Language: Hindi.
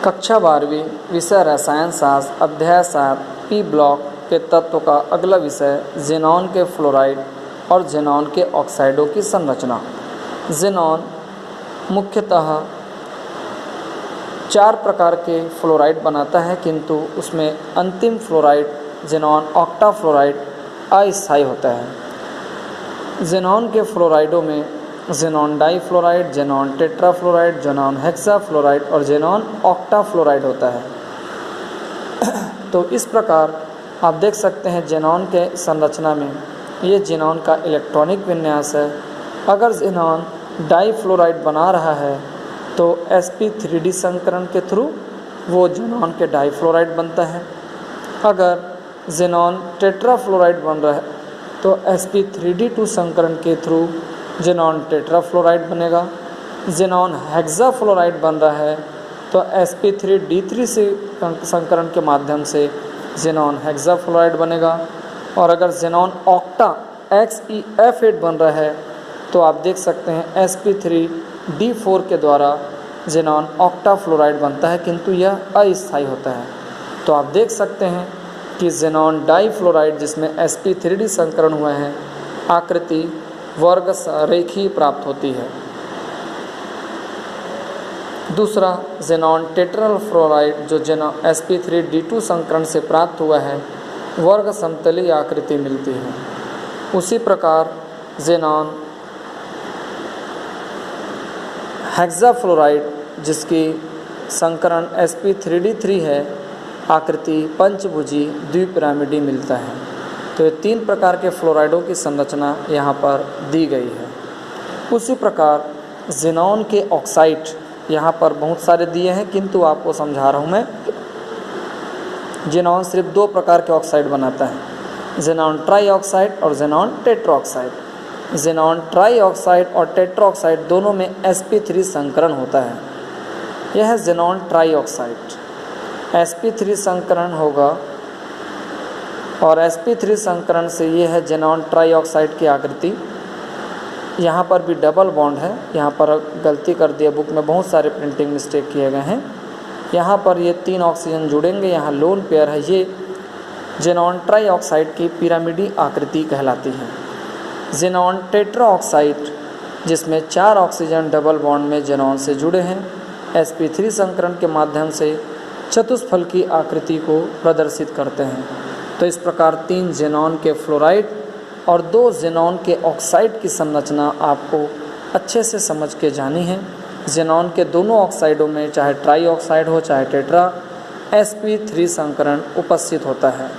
कक्षा 12वीं विषय रसायन शास्त्र अध्याय 7 पी ब्लॉक के तत्व का अगला विषय ज़ेनॉन के फ्लोराइड और ज़ेनॉन के ऑक्साइडों की संरचना। ज़ेनॉन मुख्यतः 4 प्रकार के फ्लोराइड बनाता है, किंतु उसमें अंतिम फ्लोराइड ज़ेनॉन ऑक्टाफ्लोराइड अस्थायी होता है। ज़ेनॉन के फ्लोराइडों में xenon difluoride, xenon tetrafluoride, xenon hexafluoride और ज़ेनॉन ऑक्टाफ्लोराइड होता है। तो इस प्रकार आप देख सकते हैं ज़ेनॉन के संरचना में ये ज़ेनॉन का इलेक्ट्रॉनिक विन्यास है। अगर ज़ेनॉन डाइफ्लोराइड बना रहा है तो sp3d संकरण के थ्रू वो ज़ेनॉन के डाइफ्लोराइड बनता है। अगर ज़ेनॉन टेट्राफ्लोराइड बन रहा है तो sp3d2 संकरण के थ्रू ज़ेनॉन टेट्राफ्लोराइड बनेगा। ज़ेनॉन हेक्साफ्लोराइड बन रहा है तो sp3d3 से संकरण के माध्यम से ज़ेनॉन हेक्साफ्लोराइड बनेगा। और अगर ज़ेनॉन ऑक्टा XeF8 बन रहा है तो आप देख सकते हैं sp3d4 के द्वारा ज़ेनॉन ऑक्टाफ्लोराइड बनता है, किंतु यह अस्थायी होता है। तो आप देख सकते हैं कि ज़ेनॉन डाइफ्लोराइड जिसमें sp3d संकरण हुए हैं आकृति वर्ग रेखीय प्राप्त होती है। दूसरा ज़ेनॉन टेट्राफ्लोराइड जो sp3d2 संकरण से प्राप्त हुआ है वर्ग समतलीय आकृति मिलती है। उसी प्रकार ज़ेनॉन हेक्साफ्लोराइड जिसकी संकरण sp3d3 है आकृति पंचभुजी द्विपिरामिडी मिलता है। तो ये 3 प्रकार के फ्लोराइडों की संरचना यहाँ पर दी गई है। उसी प्रकार ज़ेनॉन के ऑक्साइड यहाँ पर बहुत सारे दिए हैं, किंतु आपको समझा रहा हूँ मैं। ज़ेनॉन सिर्फ 2 प्रकार के ऑक्साइड बनाता है, ज़ेनॉन ट्राईऑक्साइड और ज़ेनॉन टेट्राऑक्साइड। ज़ेनॉन ट्राईऑक्साइड और टेट्राऑक्साइड दोनों में sp3 संकरण होता है। यह है ज़ेनॉन ट्राईऑक्साइड। sp3 संकरण होगा और sp3 संकरण से ये है ज़ेनॉन ट्राईऑक्साइड की आकृति। यहाँ पर भी डबल बॉन्ड है, यहाँ पर गलती कर दिया, बुक में बहुत सारे प्रिंटिंग मिस्टेक किए गए हैं। यहाँ पर ये 3 ऑक्सीजन जुड़ेंगे, यहाँ लोन पेयर है। ये ज़ेनॉन ट्राईऑक्साइड की पिरामिडी आकृति कहलाती है। ज़ेनॉन टेट्राऑक्साइड जिसमें 4 ऑक्सीजन डबल बॉन्ड में ज़ेनॉन से जुड़े हैं sp3 संकरण के माध्यम से चतुष्फल की आकृति को प्रदर्शित करते हैं। तो इस प्रकार 3 ज़ेनॉन के फ्लोराइड और 2 ज़ेनॉन के ऑक्साइड की संरचना आपको अच्छे से समझ के जानी है। ज़ेनॉन के दोनों ऑक्साइडों में चाहे ट्राईऑक्साइड हो चाहे टेट्रा sp3 संकरण उपस्थित होता है।